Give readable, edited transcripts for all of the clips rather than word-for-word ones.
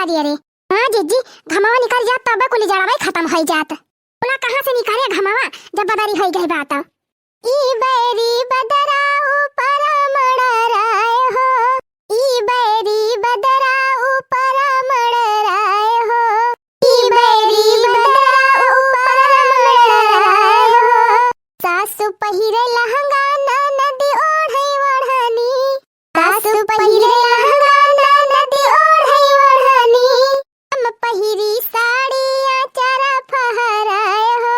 करिए रे। हां जीजी घमावा निकल जात तब कुली जड़ावे खत्म हो जात। बोला कहां से निकले घमावा जब बदरी हो गई बात। ई बैरी बदरा ऊपर मड़राए हो, ई बैरी बदरा ऊपर मड़राए हो, ई बैरी बदरा ऊपर मड़राए हो। सासु पहिरे लहंगा नदी ओढ़ई ओढ़नी, सासु पहिरे लहंगा नदी ओढ़ई ओढ़नी। हम पहिरी साड़ी आचरा फहराए हो,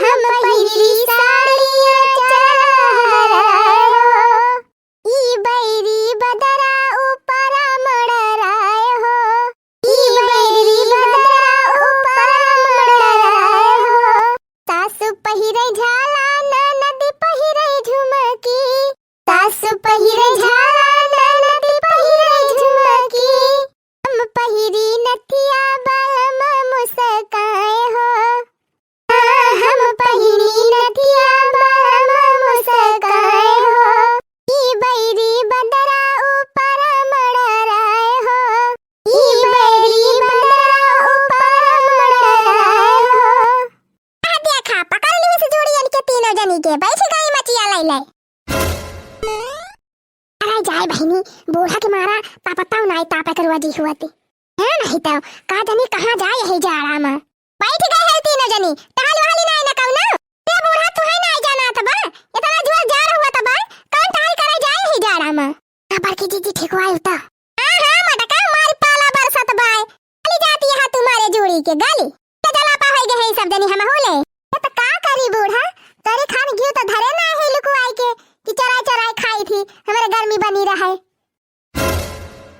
हम पहिरी साड़ी आचरा फहराए हो। ई बैरी बदरा ऊपर मड़राए हो, ई बैरी बदरा ऊपर मड़राए हो। सासु पहिरे झाला नदी पहिरे झुमकी, सासु पहिरे झाला नदी पहिरे झुमकी। हम पहिरी नथिया बलम मुस्काए हो, हम पहिरी नथिया बलम मुस्काए हो। ई बैरी बदरा ऊपर मड़राए हो, ई बैरी बदरा ऊपर मड़राए हो। आ देखा पकड़ ली से जोड़ियन के तीनों जनी के बैठ गई मचिया लाई लाई। अरे जाए बहनी बूढ़ा के मारा पापताऊ नाई तापे करवा जी हुआती है नहीं तो का जनी कहां जाए यही जाड़ा में बैठ गए है तीनों जनी। टहल वाली नाई न कहू ना ते बूढ़ा तू है नाई जाना तबा इतना जोर जार हुआ तबा कौन टहल करे जाए यही जाड़ा में। खबर की जीजी ठीक हुआ उता। हां हां मटका मारी पाला बरसत बाय चली जाती है तुम्हारे जोड़ी के गाली ते जला पा हो गए सब जनी हम होले। तो का करी बूढ़ा करे खान घियो तो धरे ना है लुकुआई के कि चराई चराई खाई थी हमारे गर्मी बनी रहे।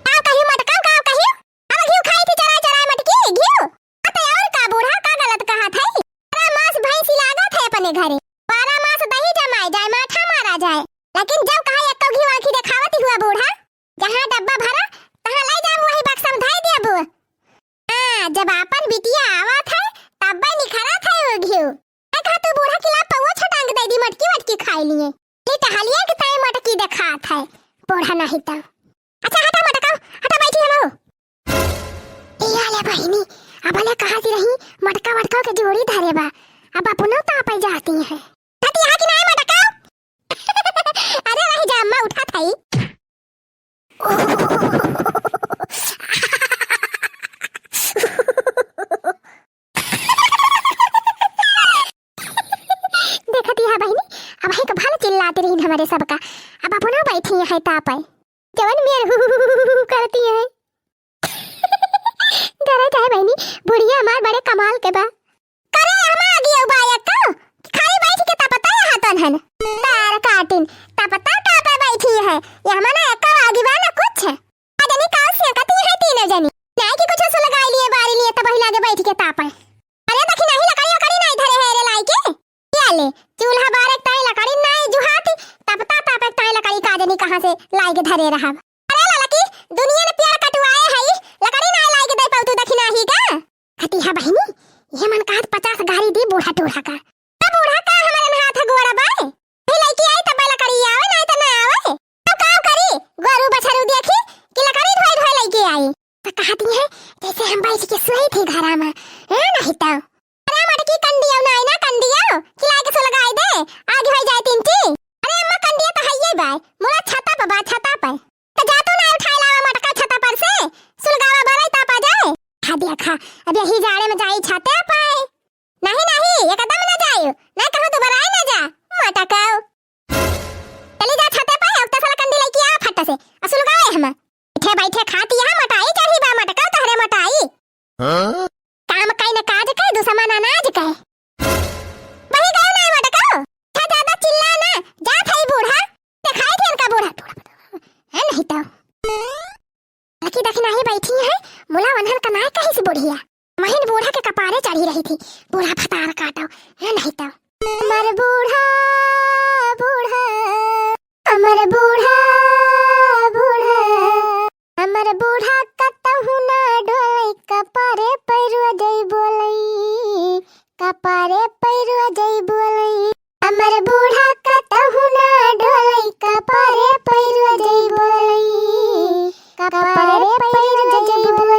काव कहियो मटका काव कहियो अब घियो खाई थी चराई चराई मटकी घियो अते और का बूढ़ा का गलत कहा था। अरे मांस भैंसी लागत है अपने घरे 12 मास दही जमाए जाए माठा मारा जाए लेकिन जब कहा एक घियो आंखी दिखावती हुआ बूढ़ा जहां डब्बा भरा तहां ले जा वही बक्सा में धाई दिया बुआ। हां जब अपन बिटिया आवत है तब बे निखरा था वो घियो मैं कहा तू बूढ़ा खिला पवा छटांग दे दी मटकी वटकी खाई लिए टहलिया के ताई मटकी दिखात है बूढ़ा नहीं तो। अच्छा हटा मटका हटा बैठी हम ए आले बहिनी अब ले कहां से रही मटका वटका के जोड़ी धरे बा अब अपनो ताप जाती है हटी यहां की नहीं मटका। अरे रही जा अम्मा उठा थाई। देखती है बहिनी अब है तो भालो चिल्लाती रही हमारे सबका अब अपना बैठी है ताप जवन मेर करती है। डरे जाए बहनी बुढ़िया हमार बड़े कमाल के बा करे हम आ गए बाया का खाली बैठ के तापता है हाथन हन तार काटिन तापता तापे बैठी है ये हमना एक आगे बा ना कुछ आदमी काल से कती है तीनों जनी नहीं कि कुछ सो लगाई लिए बारी लिए तब ही लागे बैठ के ताप। अरे देखी नहीं लकड़ी लकड़ी नहीं धरे है रे लाई के ले चूल्हा बार एक ताई लकड़ी नहीं जुहाती तपता तप एक ताई लकड़ी का जनी कहां से लाई के धरे रहा। अरे ललकी दुनिया ने पेड़ कटवाए है लकड़ी नहीं लाई के दे पाऊ तू देखी नहीं का हती है बहनी ये मन का 50 गाड़ी दी बूढ़ा टूढ़ा का तब बूढ़ा का हमारे में हाथ गोड़ा बाए हे लड़की आई तब लकड़ी आवे नहीं तो ना आवे तो काम करी गोरू बछरू देखी कि लकड़ी धोई धोई लड़की आई तो कहती है जैसे हम बैठ के सोई थी घर में है नहीं तो। अरे मटकी कंडिया ना ना कंडिया खिला के सो लगाई दे आगे हो जाए तीन ची। अरे अम्मा कंडिया तो है बाय मोला छता पर बा छता पर तो जा तू ना उठा लावा मटका छता पर से सुलगावा बराई ता पा जाए खा दिया खा अब यही जाड़े में जाई छते पाए नहीं नहीं एकदम ना जाइयो ना कहो तो बराई ना जा मटका चली जा छते पाए अब तसला कंडी लेके आ फट से सुलगाए हम बैठे बैठे खाती है मटाई चढ़ी बा मटका तहरे मटाई काम कई न काज कई दुश्मन अनाज कहे वही गयो ना मटका था ज्यादा चिल्ला ना जा थाई बूढ़ा दिखाई थे इनका बूढ़ा है नहीं तो लकी दखी नहीं बैठी है मुला वनहर का नाय कहीं से बुढ़िया महीन बूढ़ा के कपारे चढ़ी रही थी बूढ़ा फतार काटो है नहीं तो। अमर बूढ़ा बूढ़ा अमर बूढ़ा बूढ़ा अमर बूढ़ा कतहु ना डोलई कपारे पैरुआ जई बोलई कपारे पैरुआ जई बोलई अमर बूढ़ा कतहु ना डोलई कपारे पैरुआ जई बोलई कपारे पैरुआ जई बोलई।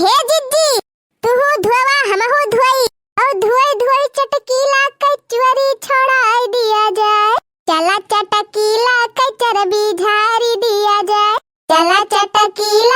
हे जिद्दी तू धुआवा हमहु धुआई और धुआई धुआई चटकीला कचवरी छोड़ाई दिया जाए। चला चटकीला कचरबी झारी दिया जाए। चला चटकीला